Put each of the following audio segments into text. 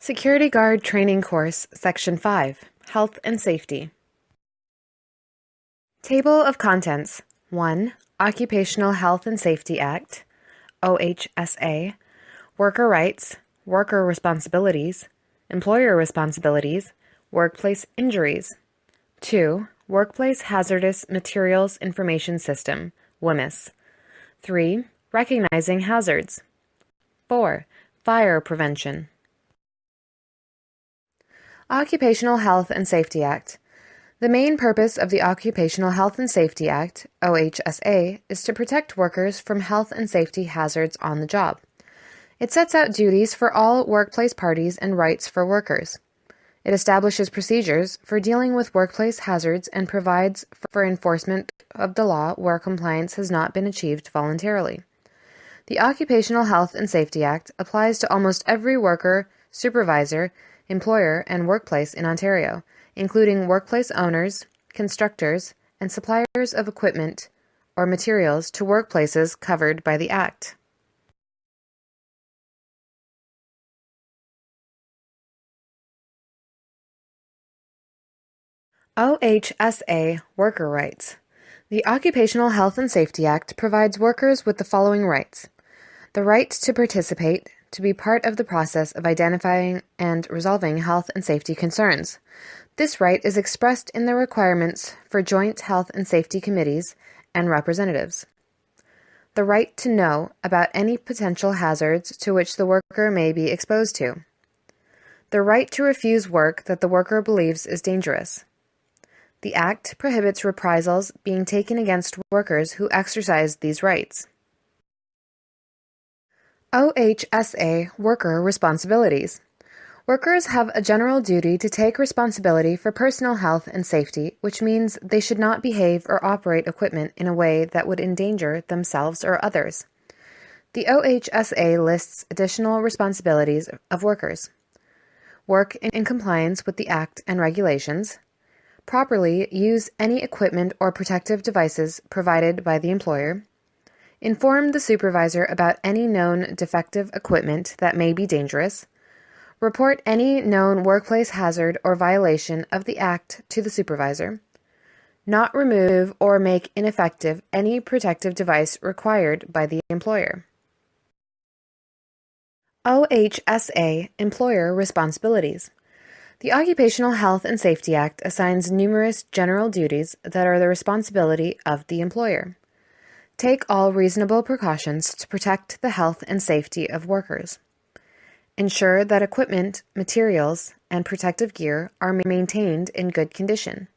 Security Guard Training Course, Section 5, Health and Safety. Table of Contents. 1. Occupational Health and Safety Act, OHSA, Worker Rights, Worker Responsibilities, Employer Responsibilities, Workplace Injuries. 2. Workplace Hazardous Materials Information System, WHMIS. 3. Recognizing Hazards. 4. Fire Prevention. Occupational Health and Safety Act. The main purpose of the Occupational Health and Safety Act, OHSA, is to protect workers from health and safety hazards on the job. It sets out duties for all workplace parties and rights for workers. It establishes procedures for dealing with workplace hazards and provides for enforcement of the law where compliance has not been achieved voluntarily. The Occupational Health and Safety Act applies to almost every worker, supervisor, employer, and workplace in Ontario, including workplace owners, constructors, and suppliers of equipment or materials to workplaces covered by the Act. OHSA Worker Rights. The Occupational Health and Safety Act provides workers with the following rights: the right to participate, to be part of the process of identifying and resolving health and safety concerns. This right is expressed in the requirements for joint health and safety committees and representatives. The right to know about any potential hazards to which the worker may be exposed to. The right to refuse work that the worker believes is dangerous. The Act prohibits reprisals being taken against workers who exercise these rights. OHSA Worker Responsibilities. Workers have a general duty to take responsibility for personal health and safety, which means they should not behave or operate equipment in a way that would endanger themselves or others. The OHSA lists additional responsibilities of workers: work in compliance with the Act and regulations, properly use any equipment or protective devices provided by the employer, inform the supervisor about any known defective equipment that may be dangerous, report any known workplace hazard or violation of the Act to the supervisor, not remove or make ineffective any protective device required by the employer. OHSA Employer Responsibilities. The Occupational Health and Safety Act assigns numerous general duties that are the responsibility of the employer. Take all reasonable precautions to protect the health and safety of workers. Ensure that equipment, materials, and protective gear are maintained in good condition.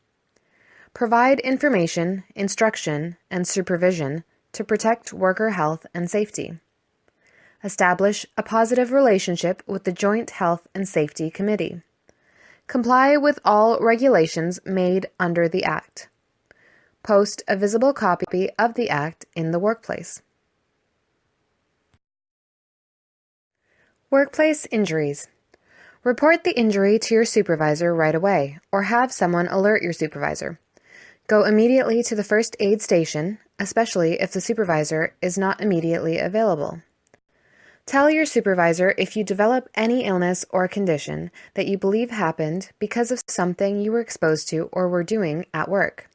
Provide information, instruction, and supervision to protect worker health and safety. Establish a positive relationship with the Joint Health and Safety Committee. Comply with all regulations made under the Act. Post a visible copy of the Act in the workplace. Workplace Injuries. Report the injury to your supervisor right away, or have someone alert your supervisor. Go immediately to the first aid station, especially if the supervisor is not immediately available. Tell your supervisor if you develop any illness or condition that you believe happened because of something you were exposed to or were doing at work.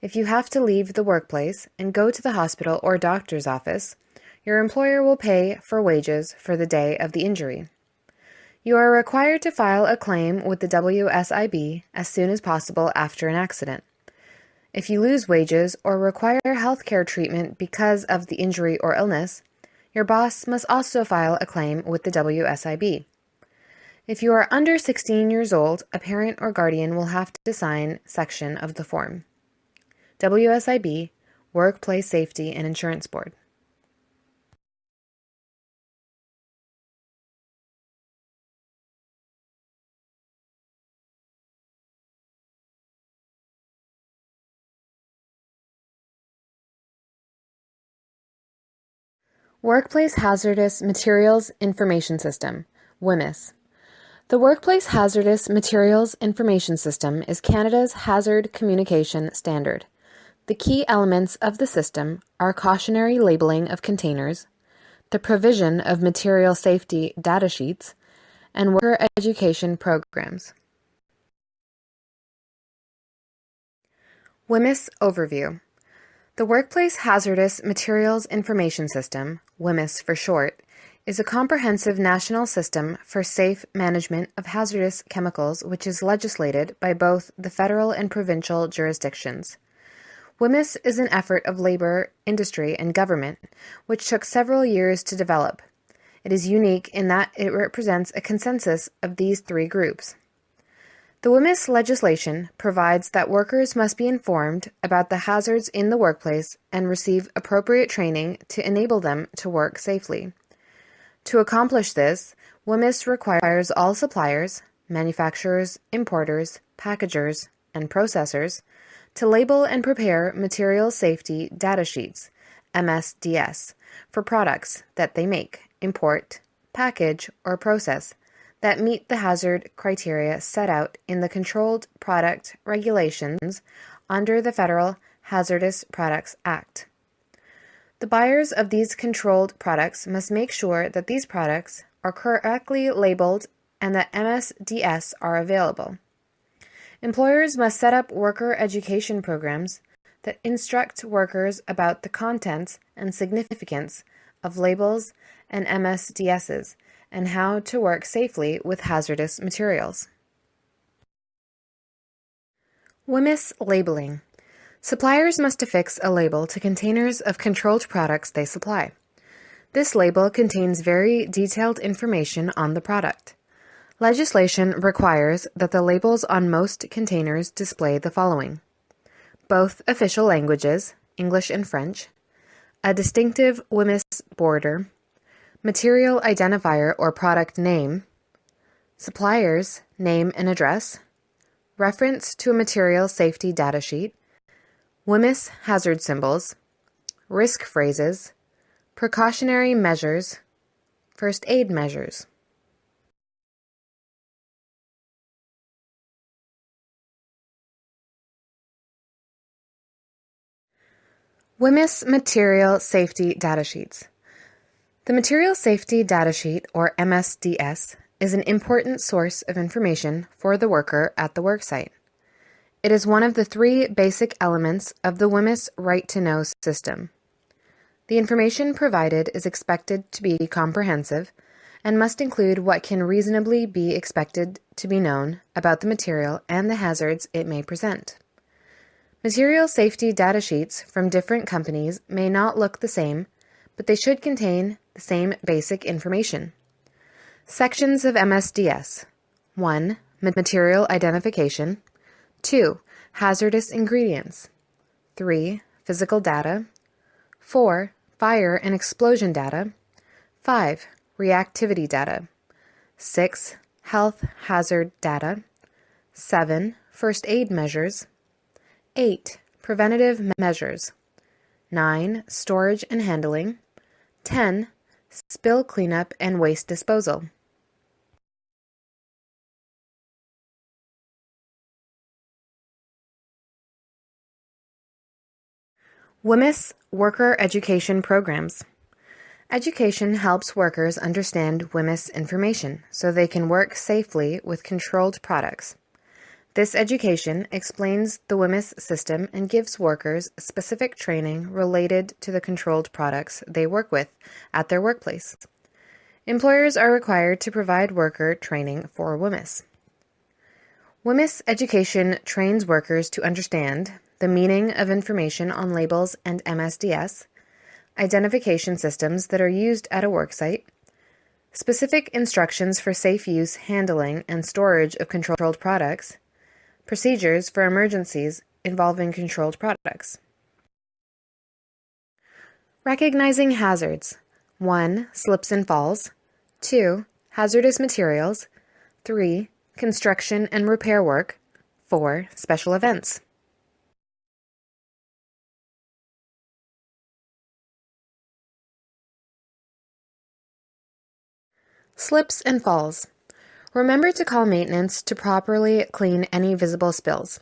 If you have to leave the workplace and go to the hospital or doctor's office, your employer will pay for wages for the day of the injury. You are required to file a claim with the WSIB as soon as possible after an accident. If you lose wages or require health care treatment because of the injury or illness, your boss must also file a claim with the WSIB. If you are under 16 years old, a parent or guardian will have to sign section of the form. WSIB, Workplace Safety and Insurance Board. Workplace Hazardous Materials Information System, WHMIS. The Workplace Hazardous Materials Information System is Canada's hazard communication standard. The key elements of the system are cautionary labeling of containers, the provision of material safety data sheets, and worker education programs. WHMIS Overview. The Workplace Hazardous Materials Information System, WHMIS for short, is a comprehensive national system for safe management of hazardous chemicals which is legislated by both the federal and provincial jurisdictions. WHMIS is an effort of labor, industry, and government, which took several years to develop. It is unique in that it represents a consensus of these three groups. The WHMIS legislation provides that workers must be informed about the hazards in the workplace and receive appropriate training to enable them to work safely. To accomplish this, WHMIS requires all suppliers, manufacturers, importers, packagers, and processors to label and prepare material safety data sheets, MSDS, for products that they make, import, package, or process that meet the hazard criteria set out in the Controlled Product Regulations under the Federal Hazardous Products Act. The buyers of these controlled products must make sure that these products are correctly labeled and that MSDS are available. Employers must set up worker education programs that instruct workers about the contents and significance of labels and MSDSs and how to work safely with hazardous materials. WHMIS Labeling. Suppliers must affix a label to containers of controlled products they supply. This label contains very detailed information on the product. Legislation requires that the labels on most containers display the following: both official languages, English and French, a distinctive WHMIS border, material identifier or product name, supplier's name and address, reference to a material safety data sheet, WHMIS hazard symbols, risk phrases, precautionary measures, first aid measures. WHMIS Material Safety Data Sheets. The Material Safety Data Sheet, or MSDS, is an important source of information for the worker at the worksite. It is one of the three basic elements of the WHMIS Right-to-Know system. The information provided is expected to be comprehensive and must include what can reasonably be expected to be known about the material and the hazards it may present. Material safety data sheets from different companies may not look the same, but they should contain the same basic information. Sections of MSDS: 1. Material identification. 2. Hazardous ingredients. 3. Physical data. 4. Fire and explosion data. 5. Reactivity data. 6. Health hazard data. 7. First aid measures. 8. Preventative measures. 9. Storage and handling. 10. Spill cleanup and waste disposal. WHMIS Worker Education Programs. Education helps workers understand WHMIS information so they can work safely with controlled products. This education explains the WHMIS system and gives workers specific training related to the controlled products they work with at their workplace. Employers are required to provide worker training for WHMIS. WHMIS education trains workers to understand the meaning of information on labels and MSDS, identification systems that are used at a worksite, specific instructions for safe use, handling, and storage of controlled products, procedures for emergencies involving controlled products. Recognizing hazards. 1. Slips and falls. 2. Hazardous materials. 3. Construction and repair work. 4. Special events. Slips and falls. Remember to call maintenance to properly clean any visible spills.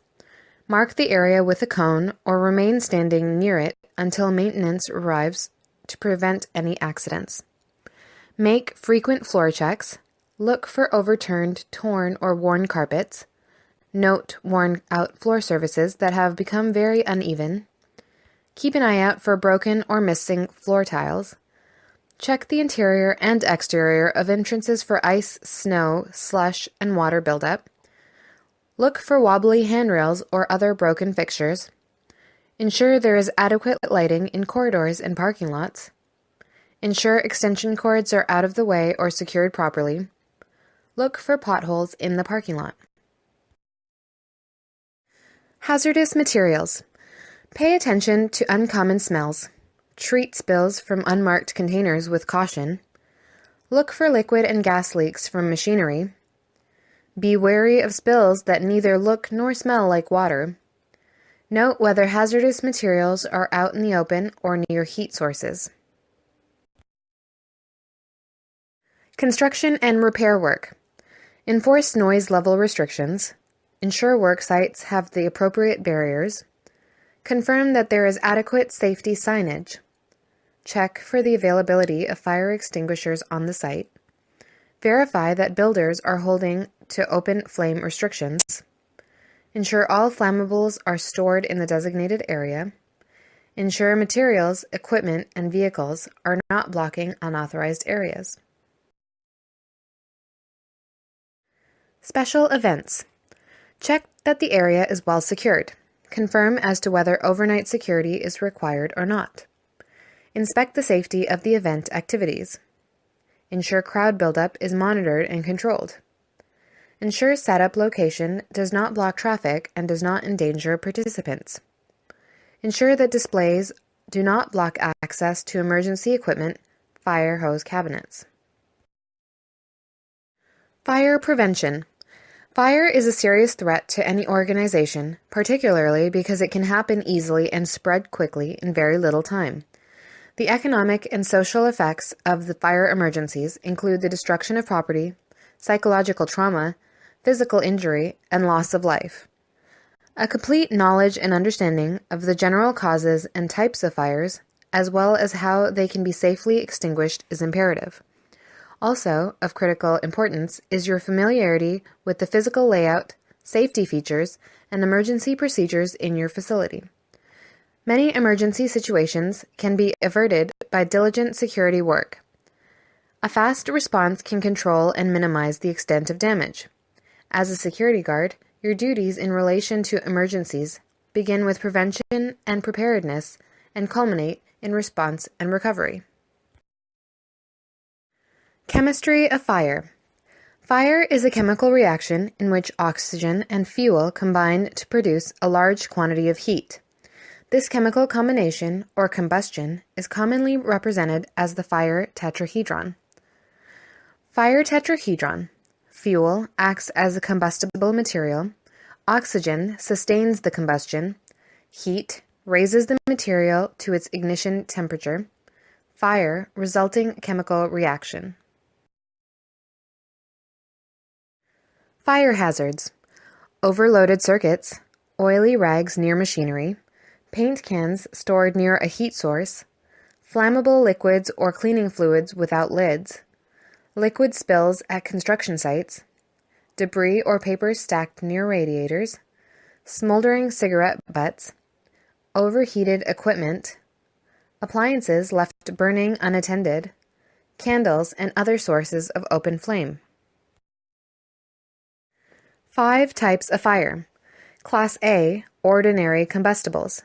Mark the area with a cone or remain standing near it until maintenance arrives to prevent any accidents. Make frequent floor checks. Look for overturned, torn, or worn carpets. Note worn-out floor surfaces that have become very uneven. Keep an eye out for broken or missing floor tiles. Check the interior and exterior of entrances for ice, snow, slush, and water buildup. Look for wobbly handrails or other broken fixtures. Ensure there is adequate lighting in corridors and parking lots. Ensure extension cords are out of the way or secured properly. Look for potholes in the parking lot. Hazardous materials. Pay attention to uncommon smells. Treat spills from unmarked containers with caution. Look for liquid and gas leaks from machinery. Be wary of spills that neither look nor smell like water. Note whether hazardous materials are out in the open or near heat sources. Construction and repair work. Enforce noise level restrictions. Ensure work sites have the appropriate barriers. Confirm that there is adequate safety signage. Check for the availability of fire extinguishers on the site. Verify that builders are holding to open flame restrictions. Ensure all flammables are stored in the designated area. Ensure materials, equipment, and vehicles are not blocking unauthorized areas. Special events. Check that the area is well secured. Confirm as to whether overnight security is required or not. Inspect the safety of the event activities. Ensure crowd buildup is monitored and controlled. Ensure setup location does not block traffic and does not endanger participants. Ensure that displays do not block access to emergency equipment, fire hose cabinets. Fire prevention. Fire is a serious threat to any organization, particularly because it can happen easily and spread quickly in very little time. The economic and social effects of the fire emergencies include the destruction of property, psychological trauma, physical injury, and loss of life. A complete knowledge and understanding of the general causes and types of fires, as well as how they can be safely extinguished, is imperative. Also, of critical importance is your familiarity with the physical layout, safety features, and emergency procedures in your facility. Many emergency situations can be averted by diligent security work. A fast response can control and minimize the extent of damage. As a security guard, your duties in relation to emergencies begin with prevention and preparedness and culminate in response and recovery. Chemistry of fire. Fire is a chemical reaction in which oxygen and fuel combine to produce a large quantity of heat. This chemical combination, or combustion, is commonly represented as the fire tetrahedron. Fire tetrahedron. Fuel acts as a combustible material. Oxygen sustains the combustion. Heat raises the material to its ignition temperature. Fire, resulting chemical reaction. Fire hazards. Overloaded circuits, oily rags near machinery, paint cans stored near a heat source, flammable liquids or cleaning fluids without lids, liquid spills at construction sites, debris or paper stacked near radiators, smoldering cigarette butts, overheated equipment, appliances left burning unattended, candles and other sources of open flame. 5 types of fire. Class A, ordinary combustibles.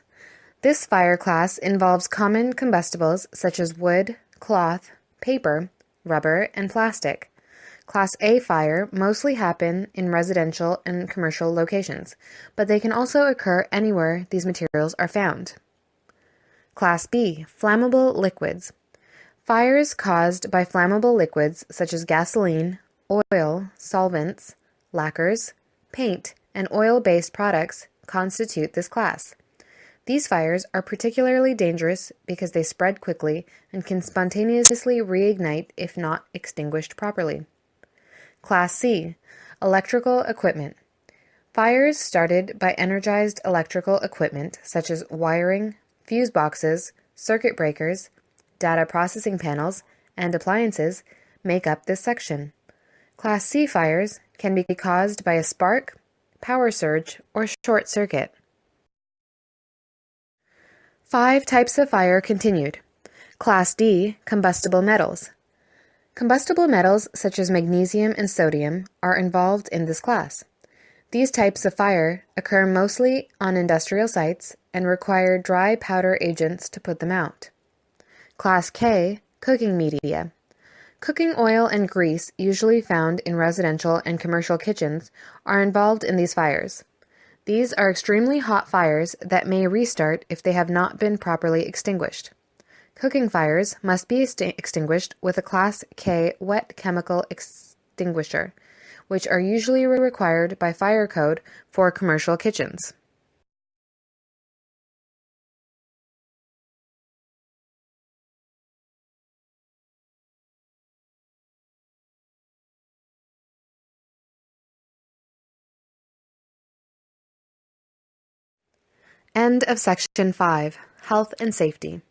This fire class involves common combustibles such as wood, cloth, paper, rubber, and plastic. Class A fire mostly happen in residential and commercial locations, but they can also occur anywhere these materials are found. Class B, flammable liquids. Fires caused by flammable liquids such as gasoline, oil, solvents, lacquers, paint, and oil-based products constitute this class. These fires are particularly dangerous because they spread quickly and can spontaneously reignite if not extinguished properly. Class C, electrical equipment. Fires started by energized electrical equipment such as wiring, fuse boxes, circuit breakers, data processing panels, and appliances make up this section. Class C fires can be caused by a spark, power surge, or short circuit. 5 types of fire continued. Class D, combustible metals. Combustible metals such as magnesium and sodium are involved in this class. These types of fire occur mostly on industrial sites and require dry powder agents to put them out. Class K, cooking media. Cooking oil and grease, usually found in residential and commercial kitchens, are involved in these fires. These are extremely hot fires that may restart if they have not been properly extinguished. Cooking fires must be extinguished with a Class K wet chemical extinguisher, which are usually required by fire code for commercial kitchens. End of Section 5, Health and Safety.